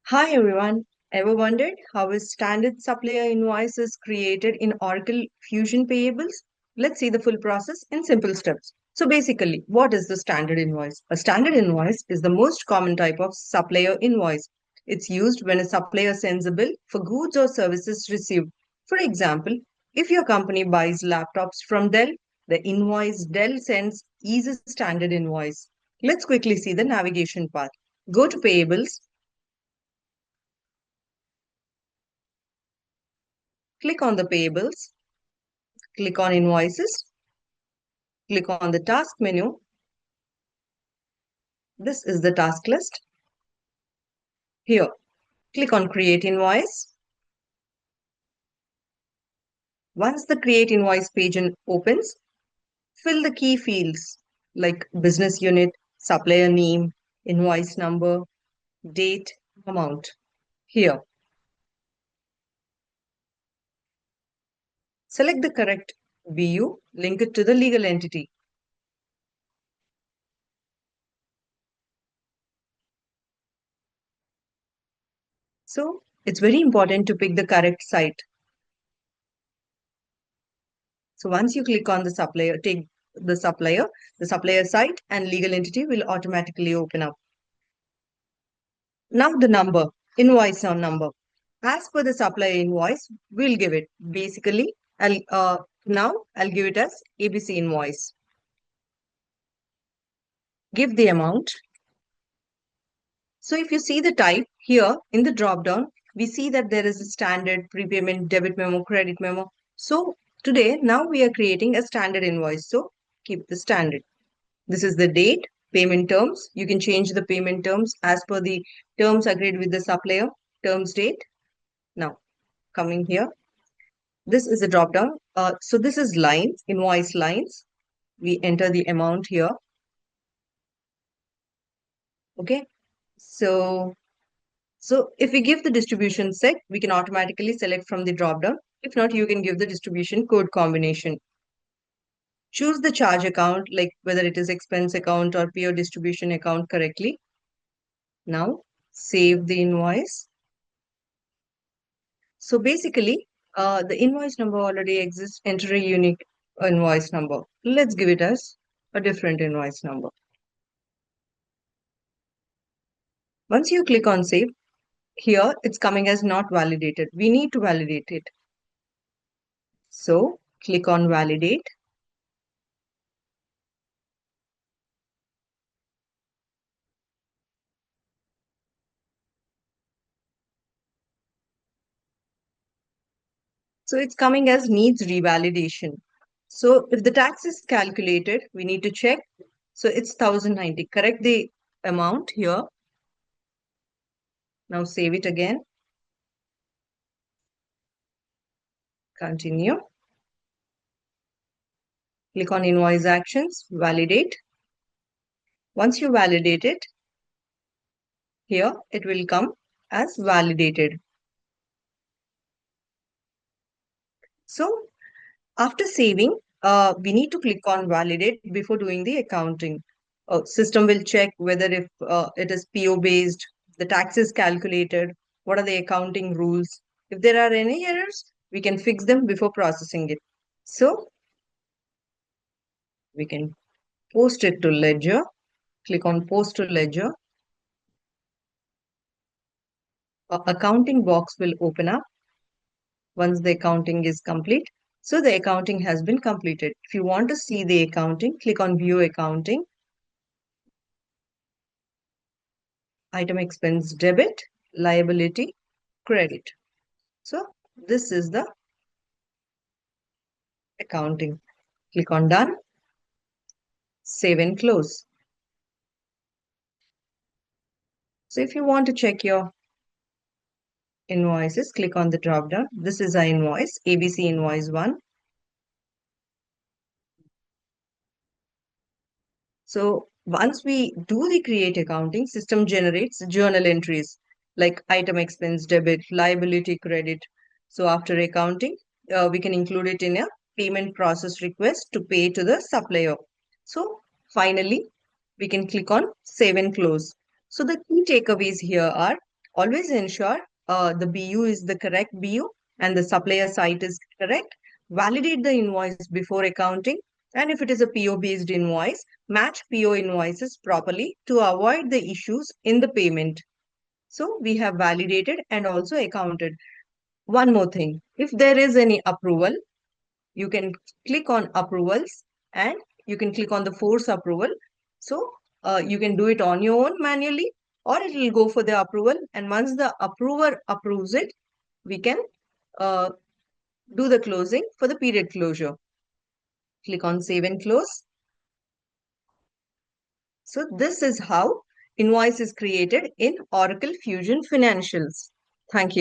Hi everyone. Ever wondered how a standard supplier invoice is created in Oracle Fusion Payables? Let's see the full process in simple steps. So basically, what is the standard invoice? A standard invoice is the most common type of supplier invoice. It's used when a supplier sends a bill for goods or services received. For example, if your company buys laptops from Dell, the invoice Dell sends is a standard invoice. Let's quickly see the navigation path. Go to Payables. Click on the payables, click on invoices, click on the task menu. This is the task list. Here, click on create invoice. Once the create invoice page opens, fill the key fields like business unit, supplier name, invoice number, date, amount. Here, select the correct BU, link it to the legal entity. So, it's very important to pick the correct site. So once you click on the supplier, take the supplier site and legal entity will automatically open up. Now the number, invoice number. As per the supplier invoice, we'll give it. Basically, I'll give it as ABC invoice. Give the amount. So if you see the type here in the drop down, we see that there is a standard prepayment, debit memo, credit memo. So now we are creating a standard invoice. So keep the standard. This is the date, payment terms. You can change the payment terms as per the terms agreed with the supplier, terms date. Now, coming here, this is a drop down. So this is lines, invoice lines. We enter the amount here. Okay. So if we give the distribution set, we can automatically select from the drop down. If not, you can give the distribution code combination. Choose the charge account, like whether it is expense account or pure distribution account correctly. Now, save the invoice. So basically, the invoice number already exists. Enter a unique invoice number. Let's give it as a different invoice number. Once you click on save, here it's coming as not validated. We need to validate it. So click on validate. So it's coming as needs revalidation. So if the tax is calculated, we need to check. So it's 1090. Correct the amount here. Now save it again. Continue. Click on invoice actions, validate. Once you validate it, here it will come as validated. So after saving, we need to click on validate before doing the accounting. System will check whether if it is PO based, the tax is calculated, what are the accounting rules. If there are any errors, we can fix them before processing it. So we can post it to ledger. Click on post to ledger. Accounting box will open up once the accounting is complete. So the accounting has been completed. If you want to see the accounting, click on view accounting. Item expense debit, liability, credit. So this is the accounting. Click on done, save and close. So if you want to check your invoices, click on the drop down. This is our invoice, ABC invoice 1. So once we do the create accounting, system generates journal entries like item expense debit, liability credit. So after accounting, we can include it in a payment process request to pay to the supplier. So finally, we can click on save and close. So the key takeaways here are Always ensure the BU is the correct BU and the supplier site is correct. Validate the invoice before accounting. And if it is a PO based invoice, match PO invoices properly to avoid the issues in the payment. So we have validated and also accounted. One more thing, if there is any approval, you can click on approvals and you can click on the force approval. So you can do it on your own manually, or it will go for the approval. And once the approver approves it, we can uh, do the closing for the period closure. Click on save and close. So this is how invoice is created in Oracle Fusion Financials. Thank you.